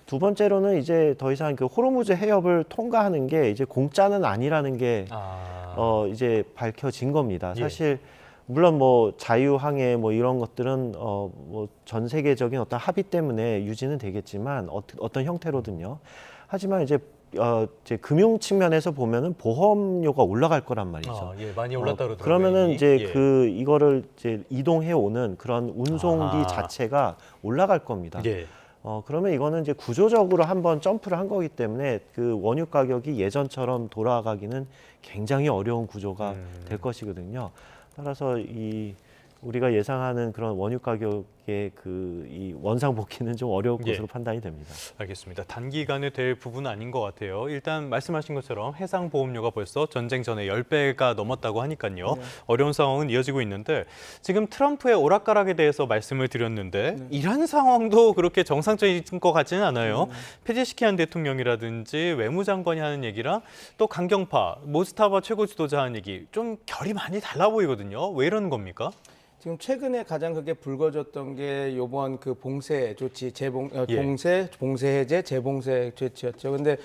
두 번째로는 이제 더 이상 그 호르무즈 해협을 통과하는 게 이제 공짜는 아니라는 게 이제 밝혀진 겁니다. 사실 물론 뭐 자유항해 뭐 이런 것들은 뭐 전 세계적인 어떤 합의 때문에 유지는 되겠지만 어떤 형태로든요. 하지만 이제 이제 금융 측면에서 보면은 보험료가 올라갈 거란 말이죠. 예, 많이 올랐다 그러더라고요. 그러면은 이제 예. 이거를 이제 이동해 오는 그런 운송비 자체가 올라갈 겁니다. 예. 그러면 이거는 이제 구조적으로 한번 점프를 한 거기 때문에 그 원유 가격이 예전처럼 돌아가기는 굉장히 어려운 구조가 될 것이거든요. 따라서 우리가 예상하는 그런 원유 가격의 이 원상복귀는 좀 어려울 것으로 판단이 됩니다. 알겠습니다. 단기간에 될 부분은 아닌 것 같아요. 일단 말씀하신 것처럼 해상 보험료가 벌써 전쟁 전에 10배가 넘었다고 하니까요. 어려운 상황은 이어지고 있는데 지금 트럼프의 오락가락에 대해서 말씀을 드렸는데 이란 상황도 그렇게 정상적인 것 같지는 않아요. 페제시키안 대통령이라든지 외무장관이 하는 얘기랑 또 강경파, 모스타바 최고 지도자 하는 얘기 좀 결이 많이 달라 보이거든요. 왜 이러는 겁니까? 지금 최근에 가장 그게 불거졌던 게 요번 그 봉쇄 조치, 봉쇄 해제, 재봉쇄 조치였죠. 근데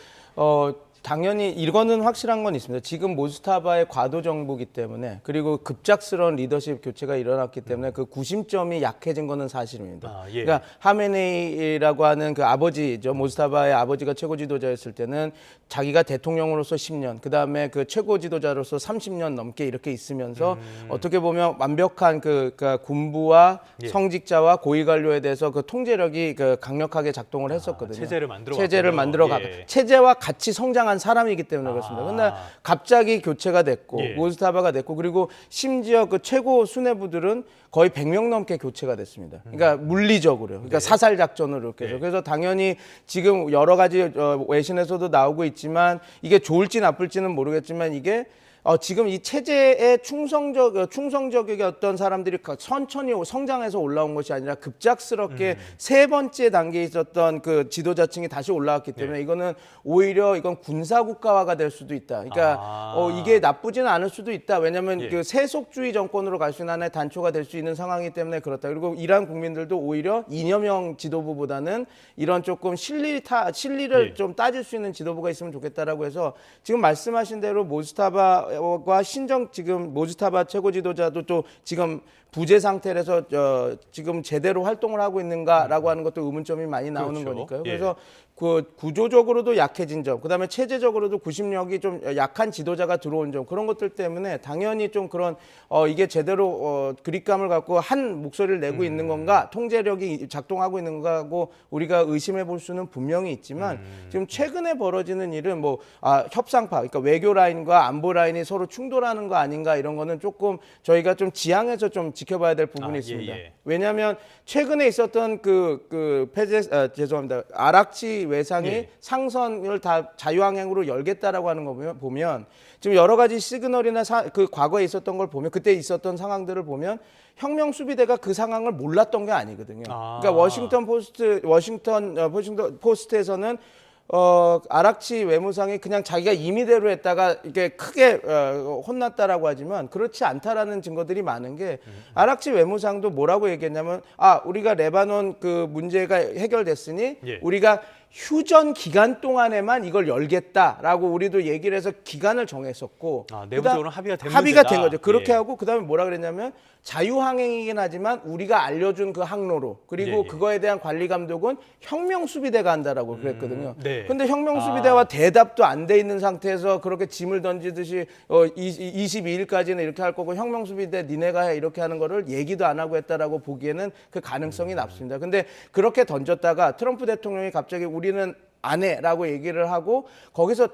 당연히 이거는 확실한 건 있습니다. 지금 모스타바의 과도 정부기 때문에 그리고 급작스러운 리더십 교체가 일어났기 때문에 그 구심점이 약해진 거는 사실입니다. 그러니까 하메네이라고 하는 그 아버지죠. 모스타바의 아버지가 최고 지도자였을 때는 자기가 대통령으로서 10년, 그다음에 그 최고 지도자로서 30년 넘게 이렇게 있으면서 어떻게 보면 완벽한 그러니까 군부와 성직자와 고위 관료에 대해서 그 통제력이 그 강력하게 작동을 했었거든요. 체제를 만들어가고 체제와 같이 성장한 사람이기 때문에 그렇습니다. 근데 갑자기 교체가 됐고 모스타바가 됐고 그리고 심지어 그 최고 수뇌부들은 거의 100명 넘게 교체가 됐습니다. 그러니까 물리적으로요. 그러니까 사살 작전으로 이렇게 해서 그래서 당연히 지금 여러 가지 외신에서도 나오고 있지만 이게 좋을지 나쁠지는 모르겠지만 이게 지금 이 체제에 충성적이었던 사람들이 천천히 성장해서 올라온 것이 아니라 급작스럽게 세 번째 단계에 있었던 그 지도자층이 다시 올라왔기 때문에 이거는 오히려 이건 군사국가화가 될 수도 있다. 그러니까 이게 나쁘지는 않을 수도 있다. 왜냐하면 그 세속주의 정권으로 갈 수 있는 하나의 단초가 될 수 있는 상황이기 때문에 그렇다. 그리고 이란 국민들도 오히려 이념형 지도부보다는 이런 조금 실리를 좀 따질 수 있는 지도부가 있으면 좋겠다라고 해서 지금 말씀하신 대로 모스타바 신정 지금 모스타바 최고 지도자도 또 지금 부재 상태라서 지금 제대로 활동을 하고 있는가라고 하는 것도 의문점이 많이 나오는 거니까요. 그래서 그 구조적으로도 약해진 점, 그다음에 체제적으로도 구심력이 좀 약한 지도자가 들어온 점 그런 것들 때문에 당연히 좀 그런 이게 제대로 그립감을 갖고 한 목소리를 내고 있는 건가, 통제력이 작동하고 있는 건가 하고 우리가 의심해 볼 수는 분명히 있지만 지금 최근에 벌어지는 일은 협상파, 그러니까 외교 라인과 안보 라인이 서로 충돌하는 거 아닌가 이런 거는 조금 저희가 좀 지향해서 좀 지켜봐야 될 부분이 있습니다. 왜냐하면 최근에 있었던 죄송합니다. 아락치 외상이 상선을 다 자유항행으로 열겠다라고 하는 거 보면 지금 여러 가지 시그널이나 그 과거에 있었던 걸 보면 그때 있었던 상황들을 보면 혁명 수비대가 그 상황을 몰랐던 게 아니거든요. 그러니까 워싱턴 포스트에서는 아락치 외무상이 그냥 자기가 임의대로 했다가 이게 크게 혼났다라고 하지만 그렇지 않다라는 증거들이 많은 게 아락치 외무상도 뭐라고 얘기했냐면 우리가 레바논 그 문제가 해결됐으니 우리가 휴전 기간 동안에만 이걸 열겠다라고 우리도 얘기를 해서 기간을 정했었고 내부적으로 합의가 된 거죠. 그렇게 하고 그다음에 뭐라 그랬냐면 자유항행이긴 하지만 우리가 알려준 그 항로로 그리고 그거에 대한 관리 감독은 혁명수비대가 한다라고 그랬거든요. 근데 혁명수비대와 대답도 안 돼 있는 상태에서 그렇게 짐을 던지듯이 22일까지는 이렇게 할 거고 혁명수비대 니네가 해 이렇게 하는 거를 얘기도 안 하고 했다라고 보기에는 그 가능성이 낮습니다. 근데 그렇게 던졌다가 트럼프 대통령이 갑자기 우리는 안 해라고 얘기를 하고 거기서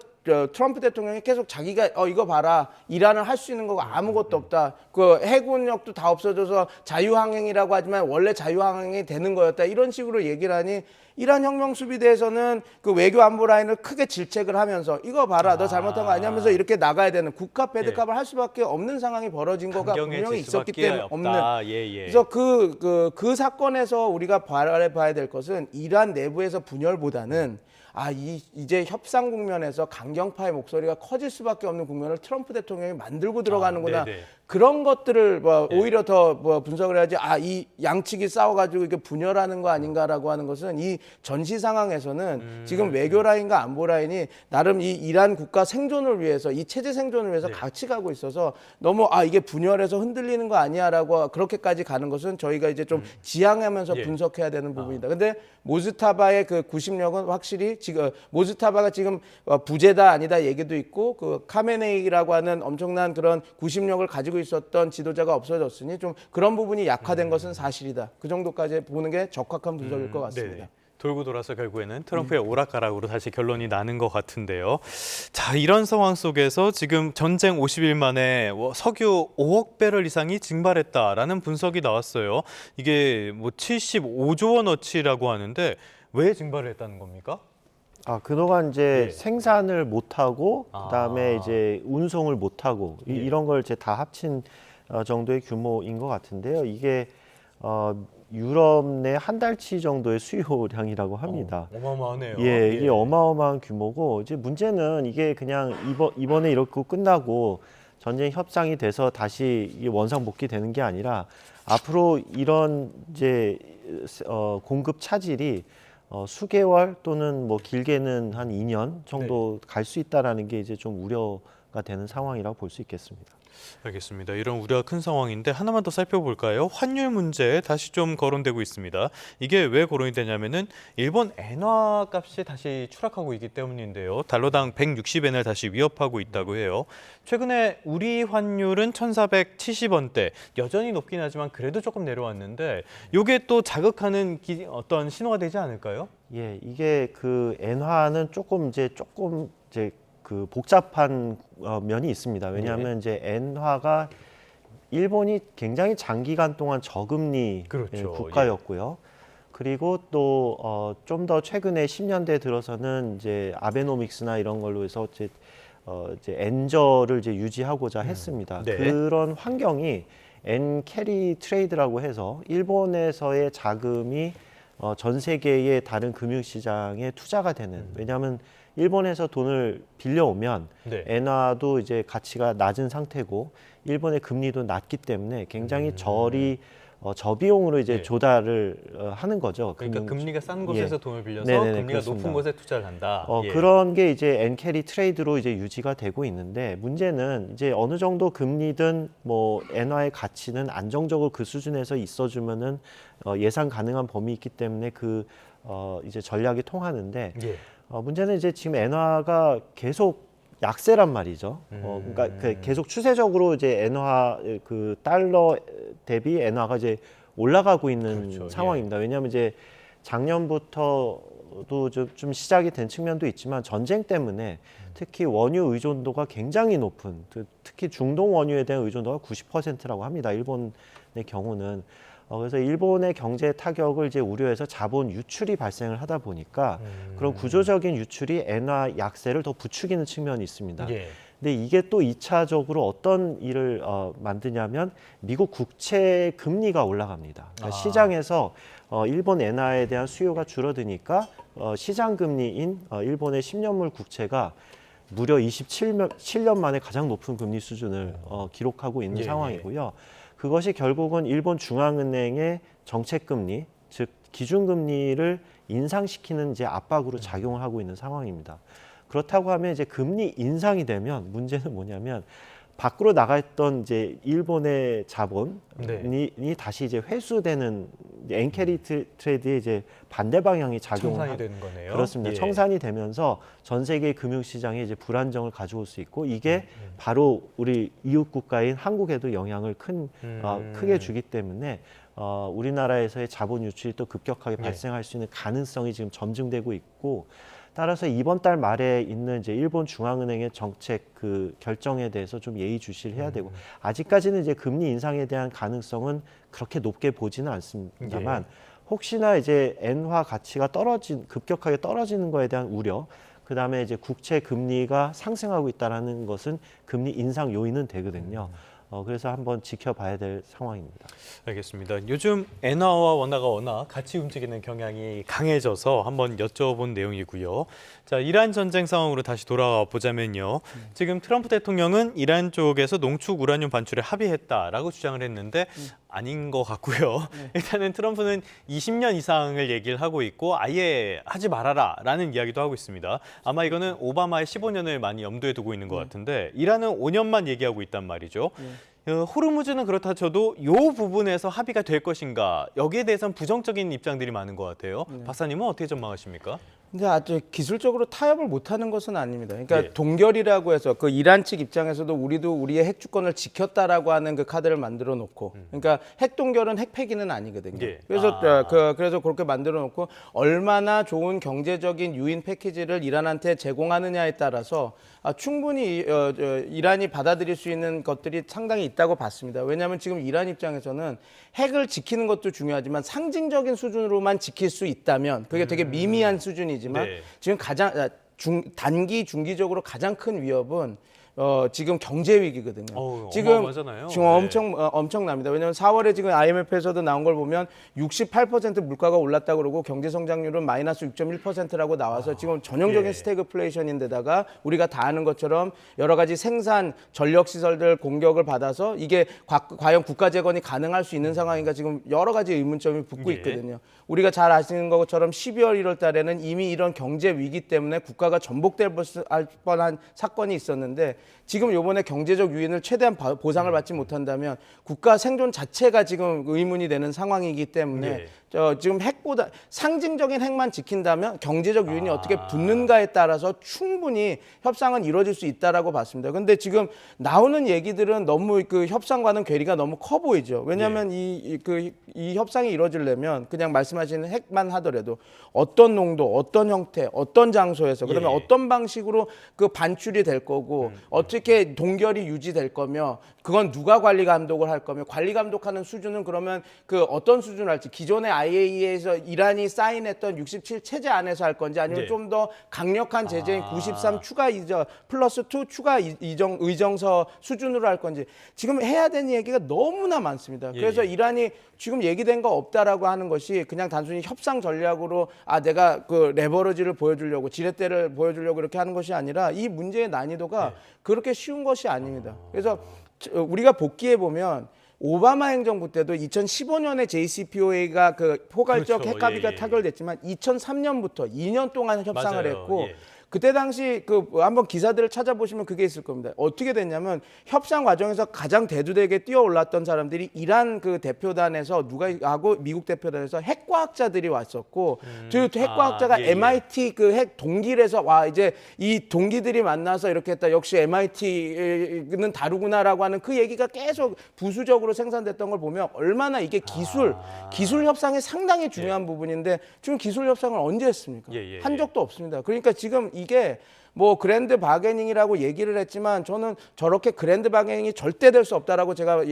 트럼프 대통령이 계속 자기가 이거 봐라 이란을 할 수 있는 거가 아무것도 없다. 그 해군력도 다 없어져서 자유항행이라고 하지만 원래 자유항행이 되는 거였다. 이런 식으로 얘기를 하니 이란 혁명수비대에서는 그 외교 안보 라인을 크게 질책을 하면서 이거 봐라 너 잘못한 거 아니냐면서 이렇게 나가야 되는 국가 배드캅을 할 수밖에 없는 상황이 벌어진 거가 분명히 있었기 때문에 그래서 그 사건에서 우리가 바라봐야 될 것은 이란 내부에서 분열보다는 이제 협상 국면에서 강경파의 목소리가 커질 수밖에 없는 국면을 트럼프 대통령이 만들고 들어가는구나. 그런 것들을 오히려 더 분석을 해야지 이 양측이 싸워가지고 이게 분열하는 거 아닌가라고 하는 것은 이 전시 상황에서는 지금 외교 라인과 안보 라인이 나름 이 이란 국가 생존을 위해서 이 체제 생존을 위해서 같이 가고 있어서 너무 이게 분열해서 흔들리는 거 아니야라고 그렇게까지 가는 것은 저희가 이제 좀 지향하면서 분석해야 되는 부분이다. 근데 모즈타바의 그 구심력은 확실히 지금 모즈타바가 지금 부재다 아니다 얘기도 있고 그 카메네이라고 하는 엄청난 그런 구심력을 가지고 있었던 지도자가 없어졌으니 좀 그런 부분이 약화된 것은 사실이다. 그 정도까지 보는 게 적확한 분석일 것 같습니다. 네네. 돌고 돌아서 결국에는 트럼프의 오락가락으로 다시 결론이 나는 것 같은데요. 자, 이런 상황 속에서 지금 전쟁 50일 만에 석유 5억 배럴 이상이 증발했다라는 분석이 나왔어요. 이게 75조 원어치라고 하는데 왜 증발을 했다는 겁니까? 그동안 이제 생산을 못하고 그다음에 이제 운송을 못하고 이런 걸 이제 다 합친 정도의 규모인 것 같은데요. 이게 유럽 내 한 달치 정도의 수요량이라고 합니다. 어마어마하네요. 예, 이게 어마어마한 규모고 이제 문제는 이게 그냥 이번에 이렇게 끝나고 전쟁 협상이 돼서 다시 원상 복귀되는 게 아니라 앞으로 이런 이제 공급 차질이 수개월 또는 길게는 한 2년 정도 갈 수 있다라는 게 이제 좀 우려가 되는 상황이라고 볼 수 있겠습니다. 알겠습니다. 이런 우려가 큰 상황인데 하나만 더 살펴볼까요? 환율 문제 다시 좀 거론되고 있습니다. 이게 왜 거론이 되냐면은 일본 엔화 값이 다시 추락하고 있기 때문인데요. 달러당 160엔을 다시 위협하고 있다고 해요. 최근에 우리 환율은 1,470원대, 여전히 높긴 하지만 그래도 조금 내려왔는데 이게 또 자극하는 어떤 신호가 되지 않을까요? 예, 이게 그 엔화는 조금 이제 그 복잡한 면이 있습니다. 왜냐하면 이제 엔화가 일본이 굉장히 장기간 동안 저금리 국가였고요. 그리고 또 좀 더 최근에 10년대 들어서는 이제 아베노믹스나 이런 걸로 해서 이제 엔저를 이제 유지하고자 했습니다. 그런 환경이 엔 캐리 트레이드라고 해서 일본에서의 자금이 전 세계의 다른 금융시장에 투자가 되는, 왜냐하면 일본에서 돈을 빌려오면 엔화도 이제 가치가 낮은 상태고 일본의 금리도 낮기 때문에 굉장히 저비용으로 이제 조달을 하는 거죠. 그러니까 금리가 싼 곳에서 돈을 빌려서 금리가 그렇습니다. 높은 곳에 투자를 한다. 그런 게 이제 엔캐리 트레이드로 이제 유지가 되고 있는데 문제는 이제 어느 정도 금리든 엔화의 가치는 안정적으로 그 수준에서 있어주면은 예상 가능한 범위 있기 때문에 이제 전략이 통하는데 문제는 이제 지금 엔화가 계속 약세란 말이죠. 그러니까 계속 추세적으로 이제 엔화 그 달러 대비 엔화가 이제 올라가고 있는 상황입니다. 왜냐하면 이제 작년부터도 좀 시작이 된 측면도 있지만 전쟁 때문에 특히 원유 의존도가 굉장히 높은, 특히 중동 원유에 대한 의존도가 90%라고 합니다. 일본의 경우는. 그래서 일본의 경제 타격을 이제 우려해서 자본 유출이 발생을 하다 보니까 그런 구조적인 유출이 엔화 약세를 더 부추기는 측면이 있습니다. 근데 이게 또 2차적으로 어떤 일을 만드냐면 미국 국채 금리가 올라갑니다. 그러니까 시장에서 일본 엔화에 대한 수요가 줄어드니까 시장 금리인 일본의 10년물 국채가 무려 27년 만에 가장 높은 금리 수준을 기록하고 있는 상황이고요. 그것이 결국은 일본 중앙은행의 정책금리, 즉 기준금리를 인상시키는 이제 압박으로 작용을 하고 있는 상황입니다. 그렇다고 하면 이제 금리 인상이 되면 문제는 뭐냐면 밖으로 나갔던 이제 일본의 자본이 다시 이제 회수되는 엔캐리 트레이드의 이제 반대 방향이 청산이 되는 거네요. 그렇습니다. 청산이 되면서 전 세계 금융시장에 이제 불안정을 가져올 수 있고 이게 바로 우리 이웃 국가인 한국에도 영향을 크게 주기 때문에 우리나라에서의 자본 유출이 또 급격하게 발생할 수 있는 가능성이 지금 점증되고 있고. 따라서 이번 달 말에 있는 이제 일본 중앙은행의 정책 그 결정에 대해서 좀 예의주시해야 되고 아직까지는 이제 금리 인상에 대한 가능성은 그렇게 높게 보지는 않습니다만 혹시나 이제 엔화 가치가 급격하게 떨어지는 거에 대한 우려, 그 다음에 이제 국채 금리가 상승하고 있다라는 것은 금리 인상 요인은 되거든요. 그래서 한번 지켜봐야 될 상황입니다. 알겠습니다. 요즘 엔화와 원화가 워낙 같이 움직이는 경향이 강해져서 한번 여쭤본 내용이고요. 자, 이란 전쟁 상황으로 다시 돌아와 보자면요. 지금 트럼프 대통령은 이란 쪽에서 농축 우라늄 반출에 합의했다라고 주장을 했는데 아닌 것 같고요. 일단은 트럼프는 20년 이상을 얘기를 하고 있고 아예 하지 말아라라는 이야기도 하고 있습니다. 아마 이거는 오바마의 15년을 많이 염두에 두고 있는 것 같은데 이란은 5년만 얘기하고 있단 말이죠. 호르무즈는 그렇다 쳐도 이 부분에서 합의가 될 것인가 여기에 대해서는 부정적인 입장들이 많은 것 같아요. 박사님은 어떻게 전망하십니까? 근데 아주 기술적으로 타협을 못하는 것은 아닙니다. 그러니까 예. 동결이라고 해서 그 이란 측 입장에서도 우리도 우리의 핵 주권을 지켰다라고 하는 그 카드를 만들어 놓고, 그러니까 핵 동결은 핵 폐기는 아니거든요. 예. 그래서 그래서 그렇게 만들어 놓고 얼마나 좋은 경제적인 유인 패키지를 이란한테 제공하느냐에 따라서 충분히 이란이 받아들일 수 있는 것들이 상당히 있다고 봤습니다. 왜냐하면 지금 이란 입장에서는 핵을 지키는 것도 중요하지만 상징적인 수준으로만 지킬 수 있다면 그게 되게 미미한 수준이지만 네. 지금 가장 단기 중기적으로 가장 큰 위협은 지금 경제 위기거든요. 지금 어마어마하잖아요. 지금 엄청납니다. 왜냐하면 4월에 지금 IMF에서도 나온 걸 보면 68% 물가가 올랐다고 그러고 경제 성장률은 마이너스 6.1%라고 나와서 지금 전형적인 예. 스태그플레이션인데다가 우리가 다 아는 것처럼 여러 가지 생산 전력 시설들 공격을 받아서 이게 과연 국가 재건이 가능할 수 있는 상황인가 지금 여러 가지 의문점이 붙고 예. 있거든요. 우리가 잘 아시는 것처럼 12월 1월 달에는 이미 이런 경제 위기 때문에 국가가 전복될 뻔한 사건이 있었는데 지금 이번에 경제적 유인을 최대한 보상을 받지 못한다면 국가 생존 자체가 지금 의문이 되는 상황이기 때문에 지금 핵보다 상징적인 핵만 지킨다면 경제적 유인이 어떻게 붙는가에 따라서 충분히 협상은 이루어질 수 있다라고 봤습니다. 그런데 지금 나오는 얘기들은 너무 그 협상과는 괴리가 너무 커 보이죠. 왜냐하면 이 협상이 이루어지려면 그냥 말씀하시는 핵만 하더라도 어떤 농도, 어떤 형태, 어떤 장소에서 그러면 어떤 방식으로 그 반출이 될 거고 어떻게 동결이 유지될 거며 그건 누가 관리 감독을 할 거며 관리 감독하는 수준은 그러면 그 어떤 수준을 할지 기존의 IAEA에서 이란이 사인했던 67 체제 안에서 할 건지 아니면 좀 더 강력한 제재인 93 추가 이정 플러스 2 추가 의정서 수준으로 할 건지 지금 해야 되는 얘기가 너무나 많습니다. 그래서 이란이 지금 얘기된 거 없다라고 하는 것이 그냥 단순히 협상 전략으로 내가 그 레버러지를 보여주려고 지렛대를 보여주려고 이렇게 하는 것이 아니라 이 문제의 난이도가 그렇게 쉬운 것이 아닙니다. 그래서 우리가 복기해 보면 오바마 행정부 때도 2015년에 JCPOA가 그 포괄적 핵 합의가 타결됐지만 2003년부터 2년 동안 협상을 했고 그때 당시 그 한번 기사들을 찾아보시면 그게 있을 겁니다. 어떻게 됐냐면 협상 과정에서 가장 대두되게 뛰어올랐던 사람들이 이란 그 대표단에서 누가 하고 미국 대표단에서 핵과학자들이 왔었고 그 핵과학자가 MIT 그 핵 동기에서 와 이제 이 동기들이 만나서 이렇게 했다. 역시 MIT는 다르구나라고 하는 그 얘기가 계속 부수적으로 생산됐던 걸 보면 얼마나 이게 기술 협상이 상당히 중요한 부분인데 지금 기술 협상을 언제 했습니까? 한 적도 없습니다. 그러니까 지금 이게 뭐 그랜드 바게닝이라고 얘기를 했지만 저는 저렇게 그랜드 바게닝이 절대 될 수 없다라고 제가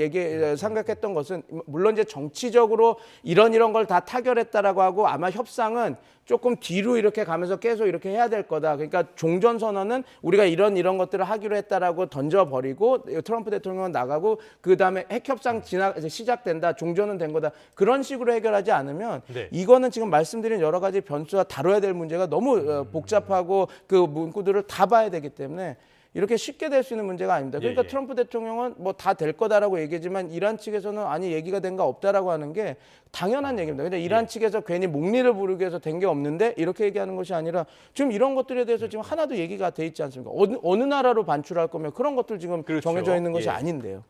생각했던 것은 물론 이제 정치적으로 이런 걸 다 타결했다라고 하고 아마 협상은 조금 뒤로 이렇게 가면서 계속 이렇게 해야 될 거다. 그러니까 종전 선언은 우리가 이런 것들을 하기로 했다라고 던져버리고 트럼프 대통령은 나가고 그다음에 핵 협상 시작된다. 종전은 된 거다. 그런 식으로 해결하지 않으면 이거는 지금 말씀드린 여러 가지 변수와 다뤄야 될 문제가 너무 복잡하고 그 문구들을 다 봐야 되기 때문에 이렇게 쉽게 될 수 있는 문제가 아닙니다. 그러니까 트럼프 대통령은 뭐 다 될 거다라고 얘기하지만 이란 측에서는 아니 얘기가 된 거 없다라고 하는 게 당연한 얘기입니다. 근데 이란 측에서 괜히 목리를 부르기 위해서 된 게 없는데 이렇게 얘기하는 것이 아니라 지금 이런 것들에 대해서 지금 하나도 얘기가 돼 있지 않습니까? 어느 나라로 반출할 거면 그런 것들 지금 정해져 있는 것이 아닌데요.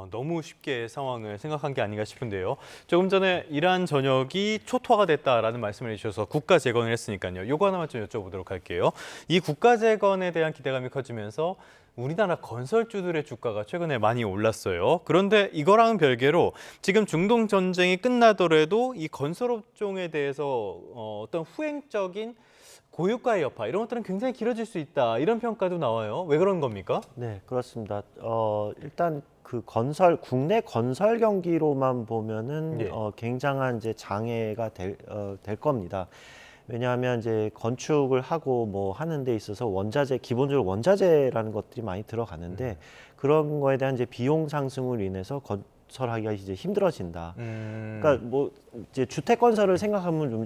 너무 쉽게 상황을 생각한 게 아닌가 싶은데요. 조금 전에 이란 전역이 초토화가 됐다라는 말씀을 해주셔서 국가 재건을 했으니까요. 이거 하나만 좀 여쭤보도록 할게요. 이 국가 재건에 대한 기대감이 커지면서 우리나라 건설주들의 주가가 최근에 많이 올랐어요. 그런데 이거랑은 별개로 지금 중동 전쟁이 끝나더라도 이 건설업종에 대해서 어떤 후행적인 고유가의 여파 이런 것들은 굉장히 길어질 수 있다. 이런 평가도 나와요. 왜 그런 겁니까? 네, 그렇습니다. 일단 그 국내 건설 경기로만 보면은 굉장한 이제 장애가 될 겁니다. 왜냐하면 이제 건축을 하고 뭐 하는 데 있어서 원자재, 기본적으로 원자재라는 것들이 많이 들어가는데 그런 거에 대한 이제 비용 상승으로 인해서 건설하기가 이제 힘들어진다. 그러니까 뭐 이제 주택 건설을 생각하면 좀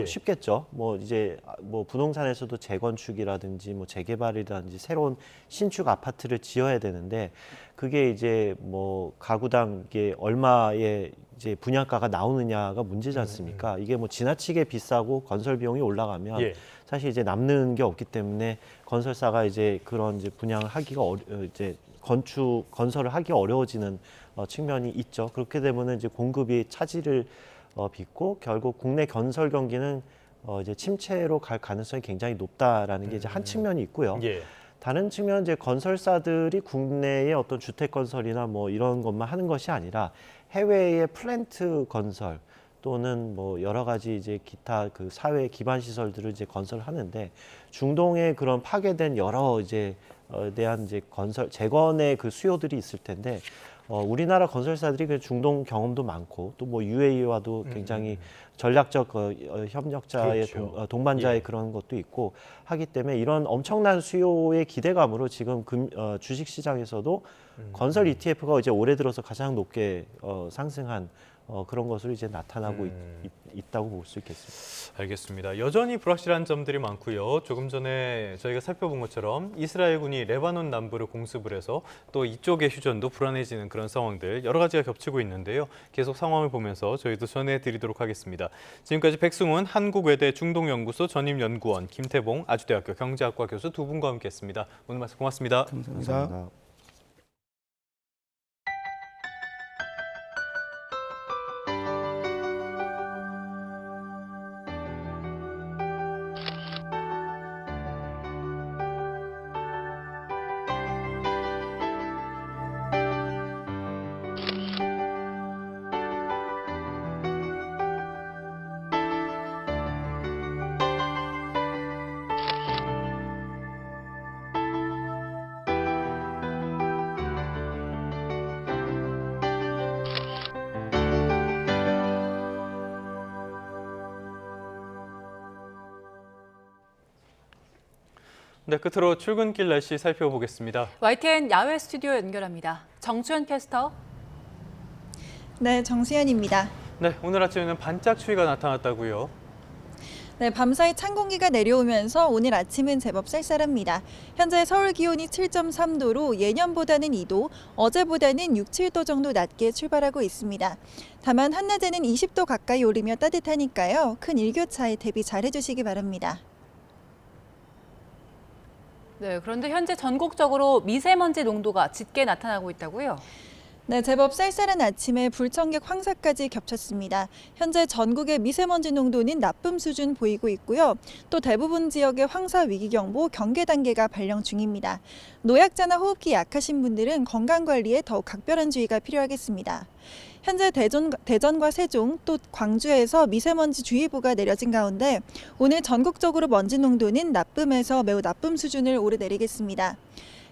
쉽겠죠. 뭐 이제 뭐 부동산에서도 재건축이라든지 뭐 재개발이라든지 새로운 신축 아파트를 지어야 되는데 그게 이제 뭐 가구당 이게 얼마의 이제 분양가가 나오느냐가 문제지 않습니까? 이게 뭐 지나치게 비싸고 건설 비용이 올라가면 사실 이제 남는 게 없기 때문에 건설사가 이제 그런 이제 분양을 하기가 이제 건설을 하기 어려워지는 측면이 있죠. 그렇게 되면은 이제 공급이 차질을 빚고 결국 국내 건설 경기는 이제 침체로 갈 가능성이 굉장히 높다라는 게 이제 한 측면이 있고요. 다른 측면 이제 건설사들이 국내의 어떤 주택 건설이나 뭐 이런 것만 하는 것이 아니라 해외의 플랜트 건설 또는 뭐 여러 가지 이제 기타 그 사회 기반 시설들을 이제 건설하는데 중동의 그런 파괴된 여러 이제 대한 이제 건설 재건의 그 수요들이 있을 텐데 우리나라 건설사들이 그 중동 경험도 많고 또 뭐 UAE와도 굉장히 전략적 협력자의 동반자의 그런 것도 있고 하기 때문에 이런 엄청난 수요의 기대감으로 지금 주식 시장에서도 건설 ETF가 이제 올해 들어서 가장 높게 상승한 그런 것으로 이제 나타나고 있다고 볼 수 있겠습니다. 알겠습니다. 여전히 불확실한 점들이 많고요. 조금 전에 저희가 살펴본 것처럼 이스라엘군이 레바논 남부를 공습을 해서 또 이쪽의 휴전도 불안해지는 그런 상황들 여러 가지가 겹치고 있는데요. 계속 상황을 보면서 저희도 전해드리도록 하겠습니다. 지금까지 백승훈 한국외대 중동연구소 전임연구원, 김태봉 아주대학교 경제학과 교수 두 분과 함께했습니다. 오늘 말씀 고맙습니다. 감사합니다. 네, 끝으로 출근길 날씨 살펴보겠습니다. YTN 야외 스튜디오 연결합니다. 정수현 캐스터. 네, 정수현입니다. 네, 오늘 아침에는 반짝 추위가 나타났다고요. 네, 밤사이 찬 공기가 내려오면서 오늘 아침은 제법 쌀쌀합니다. 현재 서울 기온이 7.3도로 예년보다는 2도, 어제보다는 6, 7도 정도 낮게 출발하고 있습니다. 다만 한낮에는 20도 가까이 오르며 따뜻하니까요. 큰 일교차에 대비 잘 해주시기 바랍니다. 네, 그런데 현재 전국적으로 미세먼지 농도가 짙게 나타나고 있다고요? 네, 제법 쌀쌀한 아침에 불청객 황사까지 겹쳤습니다. 현재 전국의 미세먼지 농도는 나쁨 수준 보이고 있고요. 또 대부분 지역의 황사 위기경보 경계 단계가 발령 중입니다. 노약자나 호흡기 약하신 분들은 건강관리에 더욱 각별한 주의가 필요하겠습니다. 현재 대전과 세종, 또 광주에서 미세먼지 주의보가 내려진 가운데 오늘 전국적으로 먼지 농도는 나쁨에서 매우 나쁨 수준을 오르내리겠습니다.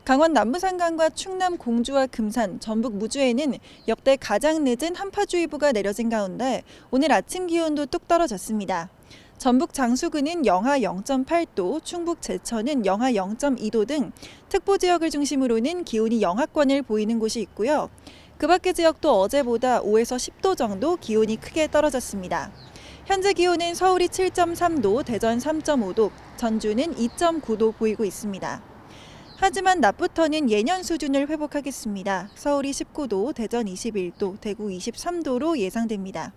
강원 남부산간과 충남 공주와 금산, 전북 무주에는 역대 가장 늦은 한파주의보가 내려진 가운데 오늘 아침 기온도 뚝 떨어졌습니다. 전북 장수군은 영하 0.8도, 충북 제천은 영하 0.2도 등 특보 지역을 중심으로는 기온이 영하권을 보이는 곳이 있고요. 그 밖의 지역도 어제보다 5에서 10도 정도 기온이 크게 떨어졌습니다. 현재 기온은 서울이 7.3도, 대전 3.5도, 전주는 2.9도 보이고 있습니다. 하지만 낮부터는 예년 수준을 회복하겠습니다. 서울이 19도, 대전 21도, 대구 23도로 예상됩니다.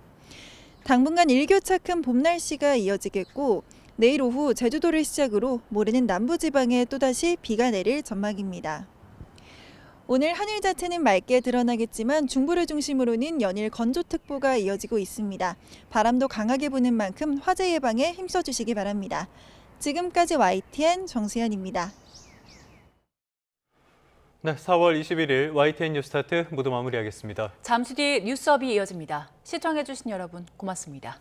당분간 일교차 큰 봄 날씨가 이어지겠고 내일 오후 제주도를 시작으로 모레는 남부지방에 또다시 비가 내릴 전망입니다. 오늘 하늘 자체는 맑게 드러나겠지만 중부를 중심으로는 연일 건조특보가 이어지고 있습니다. 바람도 강하게 부는 만큼 화재 예방에 힘써주시기 바랍니다. 지금까지 YTN 정수현입니다. 네, 4월 21일 YTN 뉴스타트 모두 마무리하겠습니다. 잠시 뒤 뉴스업이 이어집니다. 시청해주신 여러분 고맙습니다.